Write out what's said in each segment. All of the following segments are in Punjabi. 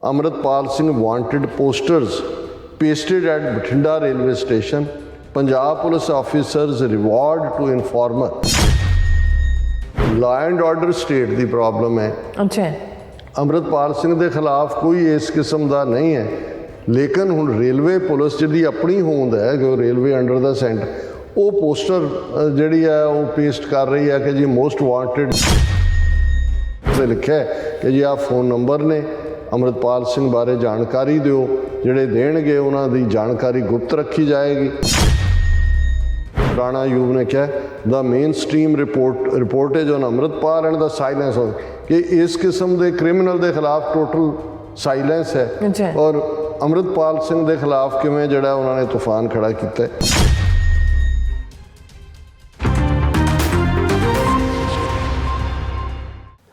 Amritpal Singh wanted posters pasted at Bathinda railway station. Punjab police officers reward to informer. Law and order state की प्रॉब्लम है। अच्छा, अमृतपाल सिंह के खिलाफ कोई इस किस्म का नहीं है, लेकिन हुण रेलवे पुलिस जी अपनी होंद है कि रेलवे अंडर द सेंटर वो पोस्टर जी है वो पेस्ट कर रही है कि जी मोस्ट वांटेड लिखा है कि जी आ फोन नंबर ने, अमृतपाल सिंह बारे जानकारी दिओ, जिहड़े देणगे उन्हां दी जानकारी गुप्त रखी जाएगी। राणा अयूब ने कहा the main stream reportage on Amritpal and the silence of कि इस किस्म के क्रिमिनल के खिलाफ टोटल साइलेंस है और अमृतपाल सिंह के खिलाफ किवें जिहड़ा उन्होंने तूफान खड़ा किया है।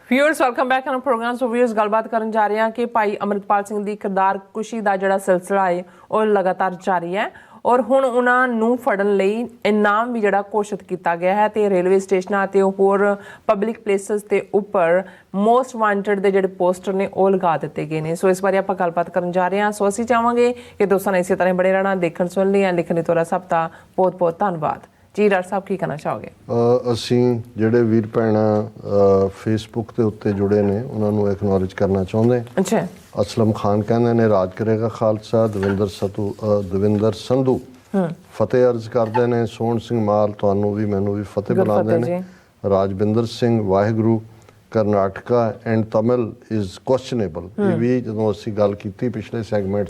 Viewers welcome back on program. So viewers गलबात करन जा रहे हैं कि भाई अमृतपाल सिंह दी किरदार कुशी दा जिहड़ा सिलसिला है वो लगातार जारी है और हुण उन्हां नूं फड़न लई इनाम भी जिहड़ा घोषित किया गया है ते रेलवे स्टेशनां ते होर पब्लिक प्लेसिस ते उपर मोस्ट वांटेड दे जिहड़े पोस्टर ने वो लगा दिते गए हैं। सो इस बारे आपां गलबात करन जा रहे हैं। सो असीं चाहांगे कि दोस्तां ने इसे तरह बड़े रहना, देखण सुन लिया लिखण दी तुहाडा सब दा बहुत बहुत धन्नवाद जी। डॉक्टर साहब की कहना चाहोगे? ਅਸੀਂ ਜਿਹੜੇ ਵੀਰ ਭੈਣਾਂ ਫੇਸਬੁੱਕ ਦੇ ਉੱਤੇ ਜੁੜੇ ਨੇ ਉਹਨਾਂ ਨੂੰ ਐਕਨੋਲੇਜ ਕਰਨਾ ਚਾਹੁੰਦੇ। ਅੱਛਾ, ਅਸਲਮ ਖਾਨ ਕਹਿੰਦੇ ਨੇ ਰਾਜ ਕਰੇਗਾ ਖਾਲਸਾ। ਦਵਿੰਦਰ ਸੰਧੂ ਫਤਿਹ ਅਰਜ਼ ਕਰਦੇ ਨੇ। ਸੋਹਣ ਸਿੰਘ ਮਾਲ ਤੁਹਾਨੂੰ ਵੀ ਮੈਨੂੰ ਵੀ ਫਤਿਹ ਬੁਲਾਉਂਦੇ ਨੇ। Rajwinder Singh Waheguru. Karnataka and Tamil is questionable. ਇਹ ਵੀ ਜਦੋਂ ਅਸੀਂ ਗੱਲ ਕੀਤੀ ਪਿਛਲੇ ਸੈਗਮੈਂਟ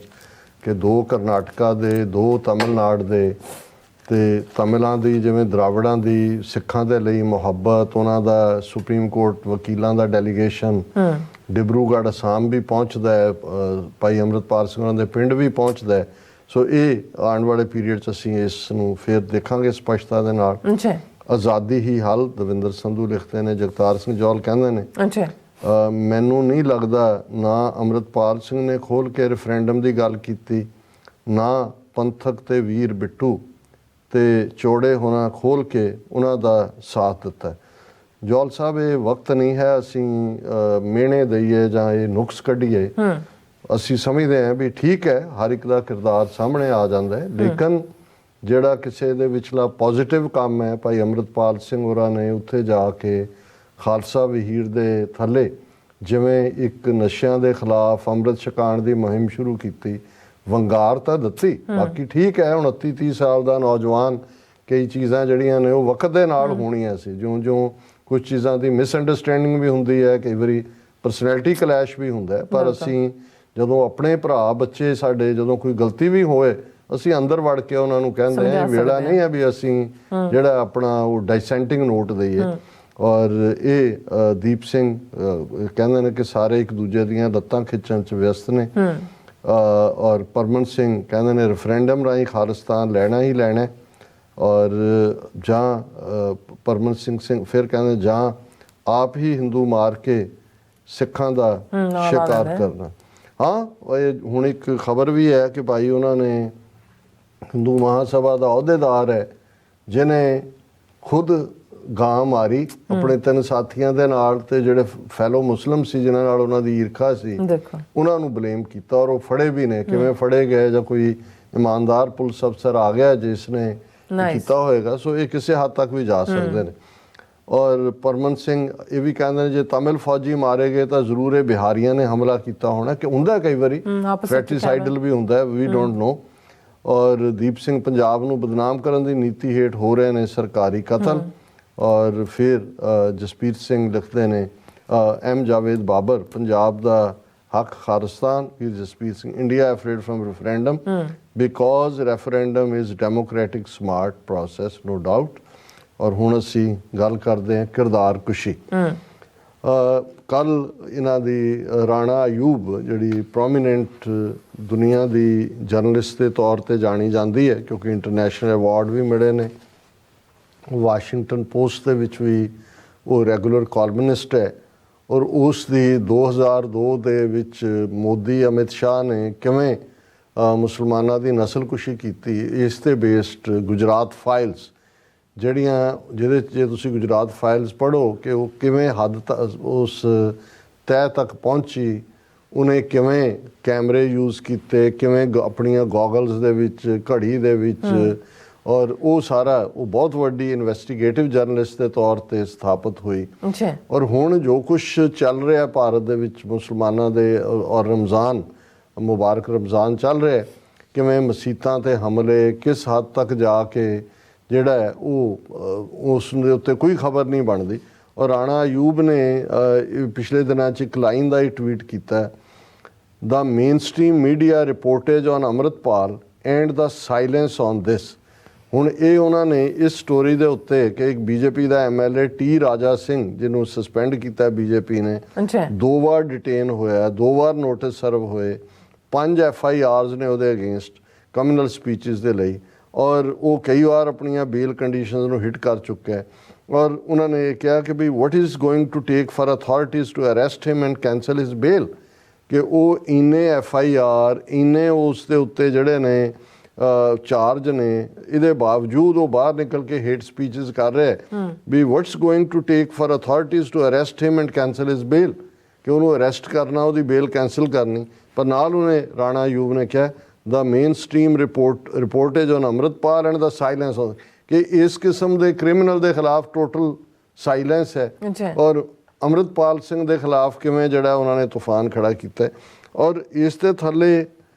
ਕਿ 2 ਕਰਨਾਟਕਾ ਦੇ 2 ਤਮਿਲਨਾਡੂ ਦੇ ਤੇ ਤਮਿਲਾਂ ਦੀ ਜਿਵੇਂ ਦਰਾਵੜਾਂ ਦੀ ਸਿੱਖਾਂ ਦੇ ਲਈ ਮੁਹੱਬਤ, ਉਹਨਾਂ ਦਾ ਸੁਪਰੀਮ ਕੋਰਟ ਵਕੀਲਾਂ ਦਾ ਡੈਲੀਗੇਸ਼ਨ ਡਿਬਰੂਗੜ੍ਹ ਅਸਾਮ ਵੀ ਪਹੁੰਚਦਾ ਹੈ, ਭਾਈ ਅਮਰਿਤਪਾਲ ਸਿੰਘ ਉਹਨਾਂ ਦੇ ਪਿੰਡ ਵੀ ਪਹੁੰਚਦਾ ਹੈ। ਸੋ ਇਹ ਆਉਣ ਵਾਲੇ ਪੀਰੀਅਡ 'ਚ ਅਸੀਂ ਇਸ ਨੂੰ ਫਿਰ ਦੇਖਾਂਗੇ ਸਪਸ਼ਟਤਾ ਦੇ ਨਾਲ। ਆਜ਼ਾਦੀ ਹੀ ਹੱਲ ਦਵਿੰਦਰ ਸੰਧੂ ਲਿਖਦੇ ਨੇ। ਜਗਤਾਰ ਸਿੰਘ ਜੌਲ ਕਹਿੰਦੇ ਨੇ ਮੈਨੂੰ ਨਹੀਂ ਲੱਗਦਾ ਨਾ ਅਮਰਿਤਪਾਲ ਸਿੰਘ ਨੇ ਖੋਲ੍ਹ ਕੇ ਰੈਫਰੈਂਡਮ ਦੀ ਗੱਲ ਕੀਤੀ, ਨਾ ਪੰਥਕ ਤੇ ਵੀਰ ਬਿੱਟੂ ਤੇ ਚੋੜੇ ਹੋਣਾ ਖੋਲ ਕੇ ਉਹਨਾਂ ਦਾ ਸਾਥ ਦਿੱਤਾ। ਜੌਲ ਸਾਹਿਬ ਇਹ ਵਕਤ ਨਹੀਂ ਹੈ ਅਸੀਂ ਮਿਹਣੇ ਦਈਏ ਜਾਂ ਇਹ ਨੁਕਸ ਕੱਢੀਏ। ਅਸੀਂ ਸਮਝਦੇ ਹਾਂ ਵੀ ਠੀਕ ਹੈ ਹਰ ਇੱਕ ਦਾ ਕਿਰਦਾਰ ਸਾਹਮਣੇ ਆ ਜਾਂਦਾ ਹੈ, ਲੇਕਿਨ ਜਿਹੜਾ ਕਿਸੇ ਦੇ ਵਿਚਲਾ ਪੋਜ਼ਿਟਿਵ ਕੰਮ ਹੈ, ਭਾਈ ਅਮਰਿਤਪਾਲ ਸਿੰਘ ਹੋਰਾਂ ਨੇ ਉੱਥੇ ਜਾ ਕੇ ਖਾਲਸਾ ਵਹੀਰ ਦੇ ਥੱਲੇ ਜਿਵੇਂ ਇੱਕ ਨਸ਼ਿਆਂ ਦੇ ਖਿਲਾਫ ਅੰਮ੍ਰਿਤ ਛਕਾਉਣ ਦੀ ਮੁਹਿੰਮ ਸ਼ੁਰੂ ਕੀਤੀ, ਵੰਗਾਰ ਤਾਂ ਦਿੱਤੀ। ਬਾਕੀ ਠੀਕ ਹੈ 29-30 ਸਾਲ ਦਾ ਨੌਜਵਾਨ, ਕਈ ਚੀਜ਼ਾਂ ਜਿਹੜੀਆਂ ਨੇ ਉਹ ਵਕਤ ਦੇ ਨਾਲ ਹੋਣੀਆਂ ਸੀ। ਜਿਉਂ ਕੁਝ ਚੀਜ਼ਾਂ ਦੀ ਮਿਸਅੰਡਰਸਟੈਂਡਿੰਗ ਵੀ ਹੁੰਦੀ ਹੈ, ਕਈ ਵਾਰੀ ਪਰਸਨੈਲਿਟੀ ਕਲੈਸ਼ ਵੀ ਹੁੰਦਾ ਹੈ, ਪਰ ਅਸੀਂ ਜਦੋਂ ਆਪਣੇ ਭਰਾ ਬੱਚੇ ਸਾਡੇ ਜਦੋਂ ਕੋਈ ਗਲਤੀ ਵੀ ਹੋਏ ਅਸੀਂ ਅੰਦਰ ਵੜ ਕੇ ਉਹਨਾਂ ਨੂੰ ਕਹਿੰਦੇ ਹਾਂ। ਵੇਲਾ ਨਹੀਂ ਹੈ ਵੀ ਅਸੀਂ ਜਿਹੜਾ ਆਪਣਾ ਉਹ ਡਾਈਸੈਂਟਿੰਗ ਨੋਟ ਦਈਏ। ਔਰ ਇਹ ਦੀਪ ਸਿੰਘ ਕਹਿੰਦੇ ਨੇ ਕਿ ਸਾਰੇ ਇੱਕ ਦੂਜੇ ਦੀਆਂ ਲੱਤਾਂ ਖਿੱਚਣ 'ਚ ਵਿਅਸਤ ਨੇ। ਔਰ ਪਰਮਨ ਸਿੰਘ ਕਹਿੰਦੇ ਨੇ ਰੈਫਰੈਂਡਮ ਰਾਹੀਂ ਖਾਲਿਸਤਾਨ ਲੈਣਾ ਹੀ ਲੈਣਾ। ਔਰ ਜਾਂ ਪਰਮਨ ਸਿੰਘ ਫਿਰ ਕਹਿੰਦੇ ਜਾਂ ਆਪ ਹੀ ਹਿੰਦੂ ਮਾਰ ਕੇ ਸਿੱਖਾਂ ਦਾ ਸ਼ਿਕਾਰ ਕਰਨਾ। ਹਾਂ ਹੁਣ ਇੱਕ ਖਬਰ ਵੀ ਹੈ ਕਿ ਭਾਈ ਉਹਨਾਂ ਨੇ ਹਿੰਦੂ ਮਹਾਸਭਾ ਦਾ ਅਹੁਦੇਦਾਰ ਹੈ ਜਿਹਨੇ ਖੁਦ ਗਾਂ ਮਾਰੀ ਆਪਣੇ 3 ਸਾਥੀਆਂ ਦੇ ਨਾਲ, ਤੇ ਜਿਹੜੇ ਫੈਲੋ ਮੁਸਲਿਮ ਸੀ ਜਿਨ੍ਹਾਂ ਨਾਲ ਉਹਨਾਂ ਦੀ ਈਰਖਾ ਸੀ ਉਹਨਾਂ ਨੂੰ ਬਲੇਮ ਕੀਤਾ ਔਰ ਉਹ ਫੜੇ ਵੀ ਨੇ। ਕਿਵੇਂ ਫੜੇ ਗਏ ਜਾਂ ਕੋਈ ਇਮਾਨਦਾਰ ਪੁਲਿਸ ਅਫਸਰ ਆ ਗਿਆ ਜਿਸ ਨੇ ਕੀਤਾ ਹੋਏਗਾ। ਸੋ ਇਹ ਕਿਸੇ ਹੱਦ ਤੱਕ ਵੀ ਜਾ ਸਕਦੇ ਨੇ। ਔਰ ਪਰਮਨ ਸਿੰਘ ਇਹ ਵੀ ਕਹਿੰਦੇ ਨੇ ਜੇ ਤਮਿਲ ਫੌਜੀ ਮਾਰੇ ਗਏ ਤਾਂ ਜ਼ਰੂਰ ਇਹ ਬਿਹਾਰੀਆਂ ਨੇ ਹਮਲਾ ਕੀਤਾ ਹੋਣਾ, ਕਿ ਹੁੰਦਾ ਕਈ ਵਾਰੀ ਫੈਟੀਸਾਈਡਲ ਵੀ ਹੁੰਦਾ, ਵੀ ਡੋਂਟ ਨੋ। ਔਰ ਦੀਪ ਸਿੰਘ ਪੰਜਾਬ ਨੂੰ ਬਦਨਾਮ ਕਰਨ ਦੀ ਨੀਤੀ ਹੇਠ ਹੋ ਰਹੇ ਨੇ ਸਰਕਾਰੀ ਕਤਲ। ਔਰ ਫਿਰ ਜਸਪੀਰ ਸਿੰਘ ਲਿਖਦੇ ਨੇ ਐਮ ਜਾਵੇਦ ਬਾਬਰ ਪੰਜਾਬ ਦਾ ਹੱਕ ਖਾਲਿਸਤਾਨ। ਫਿਰ Jaspir Singh India afraid from referendum because referendum is democratic smart process no doubt. ਔਰ ਹੁਣ ਅਸੀਂ ਗੱਲ ਕਰਦੇ ਹਾਂ ਕਿਰਦਾਰ ਕੁਸ਼ੀ। ਕੱਲ੍ਹ ਇਹਨਾਂ ਦੀ ਰਾਣਾ ਅਯੂਬ ਜਿਹੜੀ ਪ੍ਰੋਮੀਨੈਂਟ ਦੁਨੀਆ ਦੀ ਜਰਨਲਿਸਟ ਦੇ ਤੌਰ 'ਤੇ ਜਾਣੀ ਜਾਂਦੀ ਹੈ ਕਿਉਂਕਿ ਇੰਟਰਨੈਸ਼ਨਲ ਅਵਾਰਡ ਵੀ ਮਿਲੇ ਨੇ। ਵਾਸ਼ਿੰਗਟਨ ਪੋਸਟ ਦੇ ਵਿੱਚ ਵੀ ਉਹ ਰੈਗੂਲਰ ਕਾਲਮਨਿਸਟ ਹੈ। ਔਰ ਉਸ ਦੀ 2002 ਦੇ ਵਿੱਚ ਮੋਦੀ ਅਮਿਤ ਸ਼ਾਹ ਨੇ ਕਿਵੇਂ ਮੁਸਲਮਾਨਾਂ ਦੀ ਨਸਲਕੁਸ਼ੀ ਕੀਤੀ ਇਸ 'ਤੇ ਬੇਸਡ ਗੁਜਰਾਤ ਫਾਈਲਸ ਜਿਹਦੇ 'ਚ ਜੇ ਤੁਸੀਂ ਗੁਜਰਾਤ ਫਾਈਲਸ ਪੜ੍ਹੋ ਕਿ ਉਹ ਕਿਵੇਂ ਹੱਦ ਉਸ ਤਹਿ ਤੱਕ ਪਹੁੰਚੀ ਉਹਨੇ ਕਿਵੇਂ ਕੈਮਰੇ ਯੂਜ਼ ਕੀਤੇ, ਕਿਵੇਂ ਆਪਣੀਆਂ ਗੋਗਲਸ ਦੇ ਵਿੱਚ, ਘੜੀ ਦੇ ਵਿੱਚ, ਔਰ ਉਹ ਸਾਰਾ ਉਹ ਬਹੁਤ ਵੱਡੀ ਇਨਵੈਸਟੀਗੇਟਿਵ ਜਰਨਲਿਸਟ ਦੇ ਤੌਰ ਤੇ ਸਥਾਪਿਤ ਹੋਈ। ਔਰ ਹੁਣ ਜੋ ਕੁਝ ਚੱਲ ਰਿਹਾ ਭਾਰਤ ਦੇ ਵਿੱਚ ਮੁਸਲਮਾਨਾਂ ਦੇ ਔਰ ਰਮਜ਼ਾਨ ਮੁਬਾਰਕ ਰਮਜ਼ਾਨ ਚੱਲ ਰਿਹਾ, ਕਿਵੇਂ ਮਸੀਤਾਂ ਤੇ ਹਮਲੇ ਕਿਸ ਹੱਦ ਤੱਕ ਜਾ ਕੇ ਜਿਹੜਾ ਹੈ ਉਹ ਉਸ ਦੇ ਉੱਤੇ ਕੋਈ ਖਬਰ ਨਹੀਂ ਬਣਦੀ। ਔਰ ਰਾਣਾ ਅਯੂਬ ਨੇ ਪਿਛਲੇ ਦਿਨਾਂ 'ਚ ਇੱਕ ਲਾਈਨ ਦਾ ਹੀ ਟਵੀਟ ਕੀਤਾ, the mainstream media reportage on Amritpal and the silence on this. ਹੁਣ ਇਹ ਉਹਨਾਂ ਨੇ ਇਸ ਸਟੋਰੀ ਦੇ ਉੱਤੇ ਕਿ ਇੱਕ ਬੀਜੇਪੀ ਦਾ MLA ਟੀ ਰਾਜਾ ਸਿੰਘ, ਜਿਹਨੂੰ ਸਸਪੈਂਡ ਕੀਤਾ ਬੀਜੇਪੀ ਨੇ, 2 ਵਾਰ ਡਿਟੇਨ ਹੋਇਆ, 2 ਵਾਰ ਨੋਟਿਸ ਸਰਵ ਹੋਏ, 5 FIRs ਨੇ ਉਹਦੇ ਅਗੇਂਸਟ ਕਮਿਊਨਲ ਸਪੀਚਸ ਦੇ ਲਈ, ਔਰ ਉਹ ਕਈ ਵਾਰ ਆਪਣੀਆਂ ਬੇਲ ਕੰਡੀਸ਼ਨਸ ਨੂੰ ਹਿੱਟ ਕਰ ਚੁੱਕਿਆ ਹੈ। ਔਰ ਉਹਨਾਂ ਨੇ ਇਹ ਕਿਹਾ ਕਿ ਵੀ what is going to take for authorities to arrest him and cancel his bail, ਕਿ ਉਹ ਇੰਨੇ FIR ਇੰਨੇ ਉਸ ਦੇ ਉੱਤੇ ਜਿਹੜੇ ਨੇ ਚਾਰਜ ਨੇ, ਇਹਦੇ ਬਾਵਜੂਦ ਉਹ ਬਾਹਰ ਨਿਕਲ ਕੇ ਹੇਟ ਸਪੀਚਸ ਕਰ ਰਿਹਾ ਵੀ what's going to take for authorities to arrest him and cancel his bail, ਕਿ ਉਹਨੂੰ ਅਰੈਸਟ ਕਰਨਾ, ਉਹਦੀ ਬੇਲ ਕੈਂਸਲ ਕਰਨੀ। ਪਰ ਨਾਲ ਉਹਨੇ ਰਾਣਾ ਅਯੂਬ ਨੇ ਕਿਹਾ the mainstream reportage on Amritpal and the silence, ਕਿ ਇਸ ਕਿਸਮ ਦੇ ਕ੍ਰਿਮੀਨਲ ਦੇ ਖਿਲਾਫ ਟੋਟਲ ਸਾਇਲੈਂਸ ਹੈ, ਔਰ ਅੰਮ੍ਰਿਤਪਾਲ ਸਿੰਘ ਦੇ ਖਿਲਾਫ ਕਿਵੇਂ ਜਿਹੜਾ ਉਹਨਾਂ ਨੇ ਤੂਫਾਨ ਖੜਾ ਕੀਤਾ। ਔਰ ਇਸ ਦੇ ਥੱਲੇ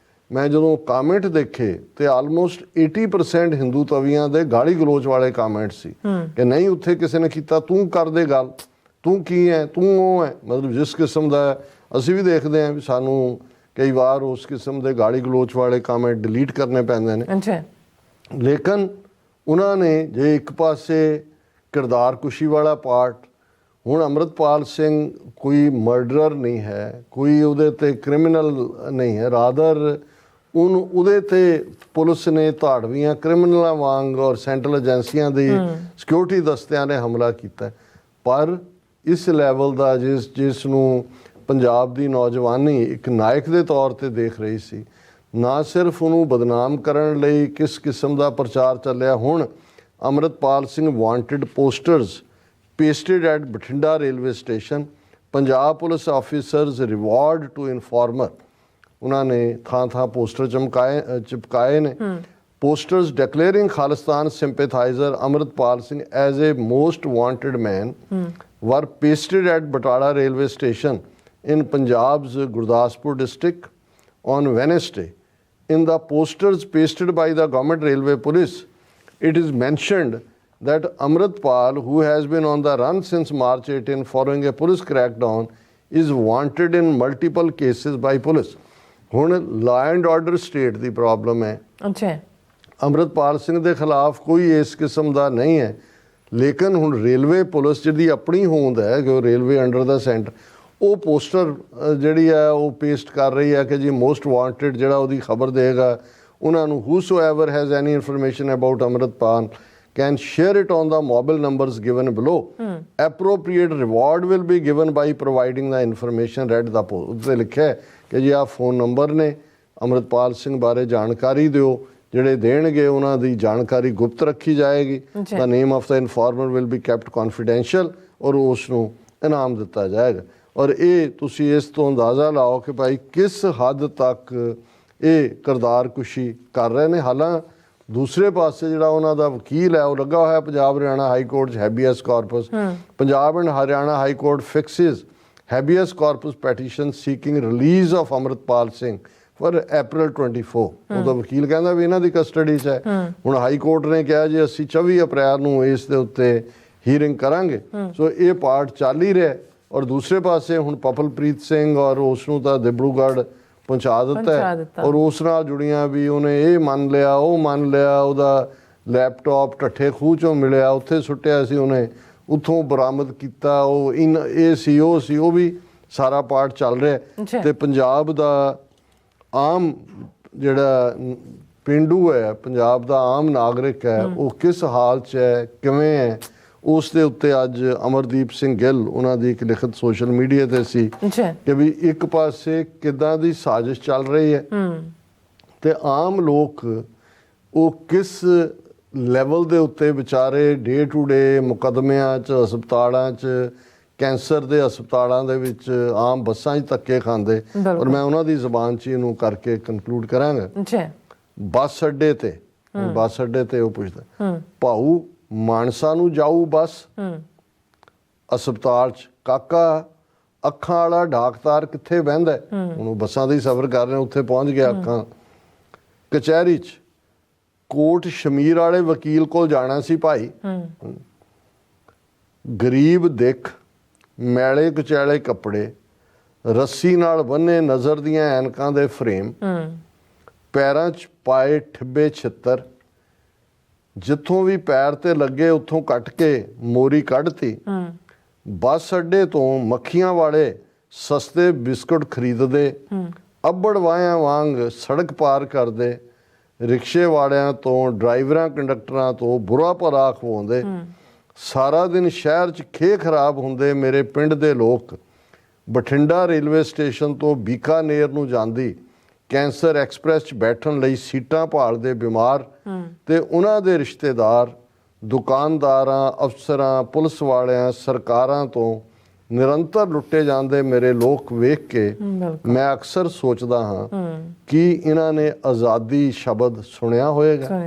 ਮੈਂ ਜਦੋਂ ਕਾਮੈਂਟ ਦੇਖੇ ਤੇ ਆਲਮੋਸਟ 80% ਹਿੰਦੂ ਤਵੀਆਂ ਦੇ ਗਾਲੀ ਗਲੋਚ ਵਾਲੇ ਕਾਮੈਂਟ ਸੀ ਕਿ ਨਹੀਂ ਉੱਥੇ ਕਿਸੇ ਨੇ ਕੀਤਾ, ਤੂੰ ਕਰ ਦੇ ਗੱਲ, ਤੂੰ ਕੀ ਹੈ, ਤੂੰ ਉਹ ਹੈ। ਮਤਲਬ ਜਿਸ ਕਿਸਮ ਦਾ ਅਸੀਂ ਵੀ ਦੇਖਦੇ ਹਾਂ ਵੀ ਸਾਨੂੰ ਕਈ ਵਾਰ ਉਸ ਕਿਸਮ ਦੇ ਗਾਲੀ ਗਲੋਚ ਵਾਲੇ ਕਾਮੈਂਟ ਡਿਲੀਟ ਕਰਨੇ ਪੈਂਦੇ ਨੇ। ਲੇਕਿਨ ਉਹਨਾਂ ਨੇ ਜੇ ਇੱਕ ਪਾਸੇ ਕਿਰਦਾਰ ਕੁਸ਼ੀ ਵਾਲਾ ਪਾਰਟ, ਹੁਣ ਅੰਮ੍ਰਿਤਪਾਲ ਸਿੰਘ ਕੋਈ ਮਰਡਰਰ ਨਹੀਂ ਹੈ, ਕੋਈ ਉਹਦੇ ਤੇ ਕ੍ਰਿਮੀਨਲ ਨਹੀਂ ਹੈ, ਰਾਦਰ ਉਹਦੇ ਤੇ ਪੁਲਿਸ ਨੇ ਧਾੜਵੀਆਂ ਕ੍ਰਿਮੀਨਲਾਂ ਵਾਂਗ ਔਰ ਸੈਂਟਰਲ ਏਜੰਸੀਆਂ ਦੀ ਸਿਕਿਉਰਿਟੀ ਦਸਤਿਆਂ ਨੇ ਹਮਲਾ ਕੀਤਾ। ਪਰ ਇਸ ਲੈਵਲ ਦਾ ਜਿਸ ਨੂੰ ਪੰਜਾਬ ਦੀ ਨੌਜਵਾਨੀ ਇੱਕ ਨਾਇਕ ਦੇ ਤੌਰ ਤੇ ਦੇਖ ਰਹੀ ਸੀ, ਨਾ ਸਿਰਫ ਉਹਨੂੰ ਬਦਨਾਮ ਕਰਨ ਲਈ ਕਿਸ ਕਿਸਮ ਦਾ ਪ੍ਰਚਾਰ ਚੱਲਿਆ। ਹੁਣ Amritpal Singh wanted posters pasted at Bathinda railway station, Punjab police officers reward to informer, ਉਹਨਾਂ ਨੇ ਥਾਂ ਪੋਸਟਰ ਚਿਪਕਾਏ ਨੇ। Posters declaring Khalistan sympathiser Amritpal Singh as a most wanted man were pasted at Batala railway station in Punjab's Gurdaspur district on Wednesday. In the posters pasted by the government railway police, it is mentioned that Amritpal, who has been on the run since March 18 following a police crackdown, is wanted in multiple cases by police. ਹੁਣ law and order state the problem ਹੈ। ਅੱਛਾ, ਅੰਮ੍ਰਿਤਪਾਲ ਸਿੰਘ ਦੇ ਖਿਲਾਫ ਕੋਈ ਇਸ ਕਿਸਮ ਦਾ ਨਹੀਂ ਹੈ, ਲੇਕਿਨ ਹੁਣ ਰੇਲਵੇ ਪੁਲਿਸ ਜਿਹਦੀ ਆਪਣੀ ਹੋਂਦ ਹੈ ਕਿ ਉਹ ਰੇਲਵੇ ਅੰਡਰ ਦਾ ਸੈਂਟਰ, ਉਹ ਪੋਸਟਰ ਜਿਹੜੀ ਹੈ ਉਹ ਪੇਸਟ ਕਰ ਰਹੀ ਹੈ ਕਿ ਜੀ ਮੋਸਟ ਵਾਂਟਡ ਜਿਹੜਾ ਉਹਦੀ ਖਬਰ ਦੇਗਾ ਉਹਨਾਂ ਨੂੰ whosoever has any information about Amritpal can share it on the mobile numbers given below. Appropriate reward will be given by providing the information read the post. ਉੱਤੇ ਲਿਖਿਆ ਕਿ ਜੀ ਆਹ ਫੋਨ ਨੰਬਰ ਨੇ, ਅੰਮ੍ਰਿਤਪਾਲ ਸਿੰਘ ਬਾਰੇ ਜਾਣਕਾਰੀ ਦਿਓ, ਜਿਹੜੇ ਦੇਣਗੇ ਉਹਨਾਂ ਦੀ ਜਾਣਕਾਰੀ ਗੁਪਤ ਰੱਖੀ ਜਾਏਗੀ। The name of the informer will be kept confidential ਔਰ ਉਸ ਨੂੰ ਇਨਾਮ ਦਿੱਤਾ ਜਾਏਗਾ। ਔਰ ਇਹ ਤੁਸੀਂ ਇਸ ਤੋਂ ਅੰਦਾਜ਼ਾ ਲਾਓ ਕਿ ਭਾਈ ਕਿਸ ਹੱਦ ਤੱਕ ਇਹ ਕਿਰਦਾਰ ਕੁਸ਼ੀ ਕਰ ਰਹੇ ਨੇ। ਹਾਲਾਂ ਦੂਸਰੇ ਪਾਸੇ ਜਿਹੜਾ ਉਹਨਾਂ ਦਾ ਵਕੀਲ ਹੈ ਉਹ ਲੱਗਾ ਹੋਇਆ ਪੰਜਾਬ ਹਰਿਆਣਾ ਹਾਈ ਕੋਰਟ 'ਚ habeas corpus. Punjab and Haryana high court fixes habeas corpus petition seeking release of Amritpal Singh for April 24। ਉਹਦਾ ਵਕੀਲ ਕਹਿੰਦਾ ਵੀ ਇਹਨਾਂ ਦੀ ਕਸਟਡੀ 'ਚ ਹੈ। ਹੁਣ ਹਾਈ ਕੋਰਟ ਨੇ ਕਿਹਾ ਜੀ ਅਸੀਂ 24 ਅਪ੍ਰੈਲ ਨੂੰ ਇਸ ਦੇ ਉੱਤੇ ਹੀਅਰਿੰਗ ਕਰਾਂਗੇ। ਸੋ ਇਹ ਪਾਰਟ ਚੱਲ ਹੀ ਰਿਹਾ। ਔਰ ਦੂਸਰੇ ਪਾਸੇ ਹੁਣ ਪਪਲਪ੍ਰੀਤ ਸਿੰਘ ਔਰ ਉਸ ਨੂੰ ਤਾਂ ਦਿਬੜੂਗੜ੍ਹ ਪਹੁੰਚਾ ਦਿੱਤਾ ਹੈ ਔਰ ਉਸ ਨਾਲ ਜੁੜੀਆਂ ਵੀ ਉਹਨੇ ਇਹ ਮੰਨ ਲਿਆ ਉਹ ਮੰਨ ਲਿਆ, ਉਹਦਾ ਲੈਪਟਾਪ ਢੱਠੇ ਖੂਹ ਚੋਂ ਮਿਲਿਆ, ਉੱਥੇ ਸੁੱਟਿਆ ਸੀ ਉਹਨੇ, ਉੱਥੋਂ ਬਰਾਮਦ ਕੀਤਾ, ਉਹ ਇਹ ਸੀ ਉਹ ਸੀ, ਉਹ ਵੀ ਸਾਰਾ ਪਾਰਟ ਚੱਲ ਰਿਹਾ। ਤੇ ਪੰਜਾਬ ਦਾ ਆਮ ਜਿਹੜਾ ਪੇਂਡੂ ਹੈ, ਪੰਜਾਬ ਦਾ ਆਮ ਨਾਗਰਿਕ ਹੈ, ਉਹ ਕਿਸ ਹਾਲ 'ਚ ਹੈ, ਕਿਵੇਂ ਹੈ, ਉਸ ਦੇ ਉੱਤੇ ਅੱਜ ਅਮਰਦੀਪ ਸਿੰਘ ਗਿੱਲ ਉਹਨਾਂ ਦੀ ਇੱਕ ਲਿਖਤ ਸੋਸ਼ਲ ਮੀਡੀਆ ਤੇ ਸੀ ਕਿ ਵੀ ਇੱਕ ਪਾਸੇ ਕਿੱਦਾਂ ਦੀ ਸਾਜ਼ਿਸ਼ ਚੱਲ ਰਹੀ ਹੈ ਤੇ ਆਮ ਲੋਕ ਉਹ ਕਿਸ ਲੈਵਲ ਦੇ ਉੱਤੇ ਵਿਚਾਰੇ ਡੇ ਟੂ ਡੇ ਮੁਕੱਦਮਿਆਂ 'ਚ, ਹਸਪਤਾਲਾਂ 'ਚ ਕੈਂਸਰ ਦੇ ਹਸਪਤਾਲਾਂ ਦੇ ਵਿੱਚ ਆਮ ਬੱਸਾਂ 'ਚ ਧੱਕੇ ਖਾਂਦੇ। ਔਰ ਮੈਂ ਉਹਨਾਂ ਦੀ ਜ਼ੁਬਾਨ 'ਚ ਇਹਨੂੰ ਕਰਕੇ ਕਨਕਲੂਡ ਕਰਾਂਗਾ। ਜੀ ਬੱਸ ਅੱਡੇ ਤੇ ਬੱਸ ਅੱਡੇ ਤੇ ਉਹ ਪੁੱਛਦਾ, ਭਾਊ ਮਾਨਸਾ ਨੂੰ ਜਾਊ ਬੱਸ? ਹਸਪਤਾਲ 'ਚ ਕਾਕਾ ਅੱਖਾਂ ਵਾਲਾ ਡਾਕਟਰ ਕਿੱਥੇ ਬਹਿੰਦਾ? ਉਹਨੂੰ ਬੱਸਾਂ ਦਾ ਹੀ ਸਫ਼ਰ ਕਰ ਰਹੇ, ਉੱਥੇ ਪਹੁੰਚ ਗਿਆ। ਅੱਖਾਂ ਕਚਹਿਰੀ 'ਚ ਕੋਟ ਸ਼ਮੀਰ ਵਾਲੇ ਵਕੀਲ ਕੋਲ ਜਾਣਾ ਸੀ ਭਾਈ। ਗਰੀਬ ਦਿੱਖ, ਮੈਲੇ ਕੁਚੈਲੇ ਕੱਪੜੇ, ਰੱਸੀ ਨਾਲ ਬੰਨੇ ਨਜ਼ਰ ਦੀਆਂ ਐਨਕਾਂ ਦੇ ਫਰੇਮ, ਪੈਰਾਂ 'ਚ ਪਾਏ ਠਿੱਬੇ ਛਿੱਤਰ, ਜਿੱਥੋਂ ਵੀ ਪੈਰ ਤੇ ਲੱਗੇ ਉੱਥੋਂ ਕੱਟ ਕੇ ਮੋਰੀ ਕੱਢਤੀ। ਬੱਸ ਅੱਡੇ ਤੋਂ ਮੱਖੀਆਂ ਵਾਲੇ ਸਸਤੇ ਬਿਸਕੁਟ ਖਰੀਦਦੇ, ਅੱਬੜ ਵਾਹਿਆਂ ਵਾਂਗ ਸੜਕ ਪਾਰ ਕਰਦੇ, ਰਿਕਸ਼ੇ ਵਾਲਿਆਂ ਤੋਂ ਡਰਾਈਵਰਾਂ ਕੰਡਕਟਰਾਂ ਤੋਂ ਬੁਰਾ ਭਲਾ ਖਵਾਉਂਦੇ। ਸਾਰਾ ਦਿਨ ਸ਼ਹਿਰ 'ਚ ਖੇ ਖਰਾਬ ਹੁੰਦੇ ਮੇਰੇ ਪਿੰਡ ਦੇ ਲੋਕ। ਬਠਿੰਡਾ ਰੇਲਵੇ ਸਟੇਸ਼ਨ ਤੋਂ ਬੀਕਾਨੇਰ ਨੂੰ ਜਾਂਦੀ ਕੈਂਸਰ ਐਕਸਪ੍ਰੈਸ 'ਚ ਬੈਠਣ ਲਈ ਸੀਟਾਂ ਭਾਲਦੇ ਬਿਮਾਰ ਤੇ ਉਹਨਾਂ ਦੇ ਰਿਸ਼ਤੇਦਾਰ। ਦੁਕਾਨਦਾਰਾਂ, ਅਫਸਰਾਂ, ਪੁਲਿਸ ਵਾਲਿਆਂ, ਸਰਕਾਰਾਂ ਤੋਂ ਨਿਰੰਤਰ ਲੁੱਟੇ ਜਾਂਦੇ ਮੇਰੇ ਲੋਕ ਵੇਖ ਕੇ ਮੈਂ ਅਕਸਰ ਸੋਚਦਾ ਹਾਂ ਕਿ ਇਹਨਾਂ ਨੇ ਆਜ਼ਾਦੀ ਸ਼ਬਦ ਸੁਣਿਆ ਹੋਏਗਾ।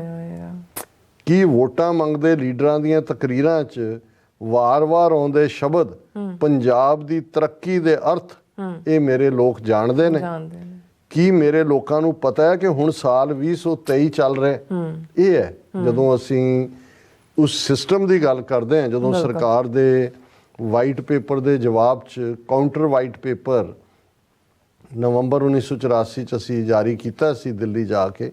ਕੀ ਵੋਟਾਂ ਮੰਗਦੇ ਲੀਡਰਾਂ ਦੀਆਂ ਤਕਰੀਰਾਂ 'ਚ ਵਾਰ-ਵਾਰ ਆਉਂਦੇ ਸ਼ਬਦ ਪੰਜਾਬ ਦੀ ਤਰੱਕੀ ਦੇ ਅਰਥ ਇਹ ਮੇਰੇ ਲੋਕ ਜਾਣਦੇ ਨੇ? ਕੀ ਮੇਰੇ ਲੋਕਾਂ ਨੂੰ ਪਤਾ ਹੈ ਕਿ ਹੁਣ ਸਾਲ 2023 ਚੱਲ ਰਿਹਾ? ਇਹ ਹੈ ਜਦੋਂ ਅਸੀਂ ਉਸ ਸਿਸਟਮ ਦੀ ਗੱਲ ਕਰਦੇ ਹਾਂ, ਜਦੋਂ ਸਰਕਾਰ ਦੇ ਵਾਈਟ ਪੇਪਰ ਦੇ ਜਵਾਬ 'ਚ ਕਾਊਂਟਰ ਵਾਈਟ ਪੇਪਰ ਨਵੰਬਰ 1984 'ਚ ਅਸੀਂ ਜਾਰੀ ਕੀਤਾ ਸੀ ਦਿੱਲੀ ਜਾ ਕੇ,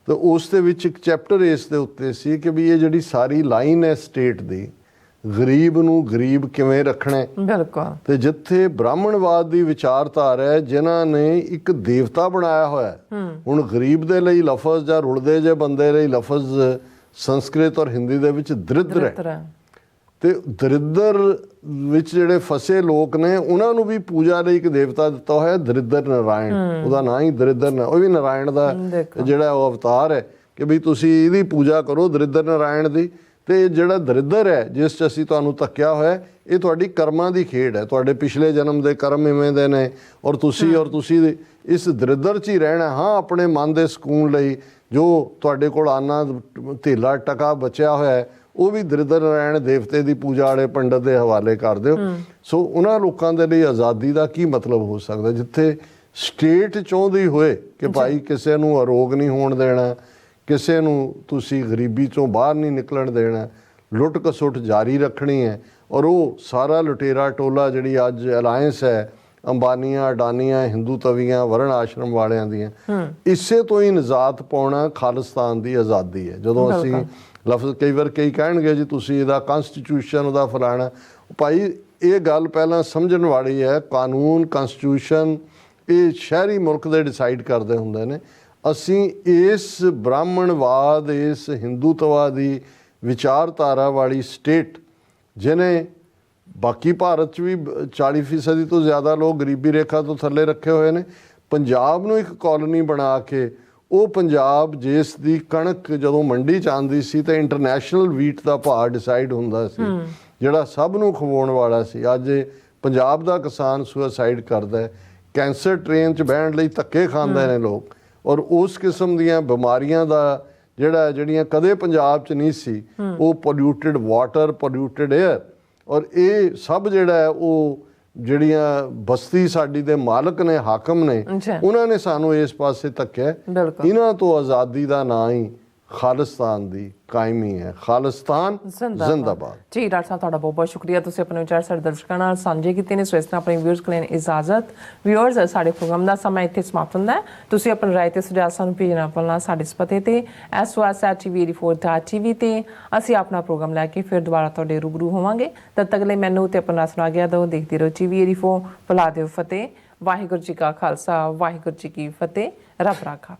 ਤਾਂ ਉਸ ਦੇ ਵਿੱਚ ਇੱਕ ਚੈਪਟਰ ਇਸ ਦੇ ਉੱਤੇ ਸੀ ਕਿ ਵੀ ਇਹ ਜਿਹੜੀ ਸਾਰੀ ਲਾਈਨ ਹੈ ਸਟੇਟ ਦੀ, ਗਰੀਬ ਨੂੰ ਗਰੀਬ ਕਿਵੇਂ ਰੱਖਣਾ ਹੈ। ਬਿਲਕੁਲ। ਤੇ ਜਿੱਥੇ ਬ੍ਰਾਹਮਣਵਾਦ ਦੀ ਵਿਚਾਰਧਾਰਾ ਹੈ, ਜਿਨ੍ਹਾਂ ਨੇ ਇੱਕ ਦੇਵਤਾ ਬਣਾਇਆ ਹੋਇਆ। ਹੁਣ ਗਰੀਬ ਦੇ ਲਈ ਲਫ਼ਜ਼ ਜਾਂ ਰੁਲਦੇ ਜੇ ਬੰਦੇ ਲਈ ਲਫ਼ਜ਼ ਸੰਸਕ੍ਰਿਤ ਔਰ ਹਿੰਦੀ ਦੇ ਵਿੱਚ ਦਰਿਦਰ ਹੈ। ਤੇ ਦਰਿਦਰ ਵਿੱਚ ਜਿਹੜੇ ਫਸੇ ਲੋਕ ਨੇ ਉਹਨਾਂ ਨੂੰ ਵੀ ਪੂਜਾ ਲਈ ਇੱਕ ਦੇਵਤਾ ਦਿੱਤਾ ਹੋਇਆ ਦਰਿਦਰ ਨਾਰਾਇਣ। ਉਹਦਾ ਨਾਂ ਹੀ ਦਰਿਦਰ, ਉਹ ਵੀ ਨਾਰਾਇਣ ਦਾ ਜਿਹੜਾ ਉਹ ਅਵਤਾਰ ਹੈ ਕਿ ਵੀ ਤੁਸੀਂ ਇਹਦੀ ਪੂਜਾ ਕਰੋ, ਦਰਿਦਰ ਨਾਰਾਇਣ ਦੀ। ਤੇ ਜਿਹੜਾ ਦਰਿਦਰ ਹੈ ਜਿਸ 'ਚ ਅਸੀਂ ਤੁਹਾਨੂੰ ਧੱਕਿਆ ਹੋਇਆ, ਇਹ ਤੁਹਾਡੀ ਕਰਮਾਂ ਦੀ ਖੇਡ ਹੈ। ਤੁਹਾਡੇ ਪਿਛਲੇ ਜਨਮ ਦੇ ਕਰਮ ਇਵੇਂ ਦੇ ਨੇ ਔਰ ਤੁਸੀਂ ਇਸ ਦਰਿਦਰ 'ਚ ਹੀ ਰਹਿਣਾ। ਹਾਂ, ਆਪਣੇ ਮਨ ਦੇ ਸਕੂਨ ਲਈ ਜੋ ਤੁਹਾਡੇ ਕੋਲ ਆਨਾ ਧੇਲਾ ਟਕਾ ਬਚਿਆ ਹੋਇਆ ਹੈ ਉਹ ਵੀ ਦਰਿਦਰ ਨਾਰਾਇਣ ਦੇਵਤੇ ਦੀ ਪੂਜਾ ਵਾਲੇ ਪੰਡਤ ਦੇ ਹਵਾਲੇ ਕਰ ਦਿਓ। ਸੋ ਉਹਨਾਂ ਲੋਕਾਂ ਦੇ ਲਈ ਆਜ਼ਾਦੀ ਦਾ ਕੀ ਮਤਲਬ ਹੋ ਸਕਦਾ ਜਿੱਥੇ ਸਟੇਟ ਚਾਹੁੰਦੀ ਹੋਏ ਕਿ ਭਾਈ ਕਿਸੇ ਨੂੰ ਅਰੋਗ ਨਹੀਂ ਹੋਣ ਦੇਣਾ, ਕਿਸੇ ਨੂੰ ਤੁਸੀਂ ਗਰੀਬੀ 'ਚੋਂ ਬਾਹਰ ਨਹੀਂ ਨਿਕਲਣ ਦੇਣਾ, ਲੁੱਟ ਖਸੁੱਟ ਜਾਰੀ ਰੱਖਣੀ ਹੈ। ਔਰ ਉਹ ਸਾਰਾ ਲੁਟੇਰਾ ਟੋਲਾ ਜਿਹੜੀ ਅੱਜ ਅਲਾਇੰਸ ਹੈ ਅੰਬਾਨੀਆਂ, ਅਡਾਨੀਆਂ, ਹਿੰਦੂ ਤਵੀਆਂ, ਵਰਨ ਆਸ਼ਰਮ ਵਾਲਿਆਂ ਦੀਆਂ, ਇਸੇ ਤੋਂ ਹੀ ਨਿਜਾਤ ਪਾਉਣਾ ਖਾਲਿਸਤਾਨ ਦੀ ਆਜ਼ਾਦੀ ਹੈ। ਜਦੋਂ ਅਸੀਂ ਲਫ਼ਜ਼ ਕਈ ਵਾਰ ਕਈ ਕਹਿਣਗੇ ਜੀ ਤੁਸੀਂ ਇਹਦਾ ਕਨਸਟੀਟਿਊਸ਼ਨ ਉਹਦਾ ਫਲਾਣਾ, ਭਾਈ ਇਹ ਗੱਲ ਪਹਿਲਾਂ ਸਮਝਣ ਵਾਲੀ ਹੈ। ਕਾਨੂੰਨ, ਕਨਸਟੀਟਿਊਸ਼ਨ ਇਹ ਸ਼ਹਿਰੀ ਮੁਲਕ ਦੇ ਡਿਸਾਈਡ ਕਰਦੇ ਹੁੰਦੇ ਨੇ। ਅਸੀਂ ਇਸ ਬ੍ਰਾਹਮਣਵਾਦ, ਇਸ ਹਿੰਦੂਤਵਾ ਦੀ ਵਿਚਾਰਧਾਰਾ ਵਾਲੀ ਸਟੇਟ ਜਿਹਨੇ ਬਾਕੀ ਭਾਰਤ 'ਚ ਵੀ 40% ਤੋਂ ਜ਼ਿਆਦਾ ਲੋਕ ਗਰੀਬੀ ਰੇਖਾ ਤੋਂ ਥੱਲੇ ਰੱਖੇ ਹੋਏ ਨੇ, ਪੰਜਾਬ ਨੂੰ ਇੱਕ ਕਾਲੋਨੀ ਬਣਾ ਕੇ ਉਹ ਪੰਜਾਬ ਜਿਸ ਦੀ ਕਣਕ ਜਦੋਂ ਮੰਡੀ 'ਚ ਆਉਂਦੀ ਸੀ ਤਾਂ ਇੰਟਰਨੈਸ਼ਨਲ ਵੀਟ ਦਾ ਭਾਅ ਡਿਸਾਈਡ ਹੁੰਦਾ ਸੀ, ਜਿਹੜਾ ਸਭ ਨੂੰ ਖਵਾਉਣ ਵਾਲਾ ਸੀ। ਅੱਜ ਪੰਜਾਬ ਦਾ ਕਿਸਾਨ ਸੁਸਾਈਡ ਕਰਦਾ, ਕੈਂਸਰ ਟ੍ਰੇਨ 'ਚ ਬਹਿਣ ਲਈ ਧੱਕੇ ਖਾਂਦੇ ਨੇ ਲੋਕ। ਔਰ ਉਸ ਕਿਸਮ ਦੀਆਂ ਬਿਮਾਰੀਆਂ ਦਾ ਜਿਹੜੀਆਂ ਕਦੇ ਪੰਜਾਬ 'ਚ ਨਹੀਂ ਸੀ, ਉਹ ਪੋਲਿਊਟਿਡ ਵਾਟਰ, ਪੋਲਿਊਟਿਡ ਏਅਰ, ਔਰ ਇਹ ਸਭ ਜਿਹੜਾ ਹੈ ਉਹ ਜਿਹੜੀਆਂ ਬਸਤੀ ਸਾਡੀ ਦੇ ਮਾਲਕ ਨੇ, ਹਾਕਮ ਨੇ, ਉਹਨਾਂ ਨੇ ਸਾਨੂੰ ਇਸ ਪਾਸੇ ਧੱਕਿਆ। ਇਹਨਾਂ ਤੋਂ ਆਜ਼ਾਦੀ ਦਾ ਨਾਂ ਹੀ ਖਾਲਿਸਤਾਨ ਦੀ ਕਾਇਮੀ ਹੈ। ਖਾਲਿਸਤਾਨ ਜ਼ਿੰਦਾਬਾਦ। ਜੀ ਡਾਕਟਰ ਸਾਹਿਬ, ਤੁਹਾਡਾ ਬਹੁਤ ਬਹੁਤ ਸ਼ੁਕਰੀਆ, ਤੁਸੀਂ ਆਪਣੇ ਵਿਚਾਰ ਸਾਡੇ ਦਰਸ਼ਕਾਂ ਨਾਲ ਸਾਂਝੇ ਕੀਤੇ ਨੇ। ਸੋ ਇਸ ਤਰ੍ਹਾਂ ਆਪਣੇ ਵਿਊਅਰਸ ਕੋਲ ਇਜਾਜ਼ਤ। ਵਿਊਅਰਸ, ਸਾਡੇ ਪ੍ਰੋਗਰਾਮ ਦਾ ਸਮਾਂ ਇੱਥੇ ਸਮਾਪਤ ਹੁੰਦਾ ਹੈ। ਤੁਸੀਂ ਆਪਣੀ ਰਾਏ ਤੇ ਸੁਝਾਅ ਸਾਨੂੰ ਭੇਜਣਾ ਭੁੱਲਣਾ ਸਾਡੇ ਇਸ ਪਤੇ ਤੇ SOS@TV84.tv ਤੇ ਅਸੀਂ ਆਪਣਾ ਪ੍ਰੋਗਰਾਮ ਲੈ ਕੇ ਫਿਰ ਦੁਬਾਰਾ ਤੁਹਾਡੇ ਰੂਬਰੂ ਹੋਵਾਂਗੇ। ਤਦ ਤੱਕ ਲਈ ਮੈਨੂੰ ਤੇ ਆਪਣਾ ਸੁਣਾ ਗਿਆ ਦਿਓ। ਦੇਖਦੇ ਰਹੋ TV84। ਫਲਾ ਦਿਓ ਫਤਿਹ। ਵਾਹਿਗੁਰੂ ਜੀ ਕਾ ਖਾਲਸਾ, ਵਾਹਿਗੁਰੂ ਜੀ ਕੀ ਫਤਿਹ। ਰੱਬ ਰਾਖਾ।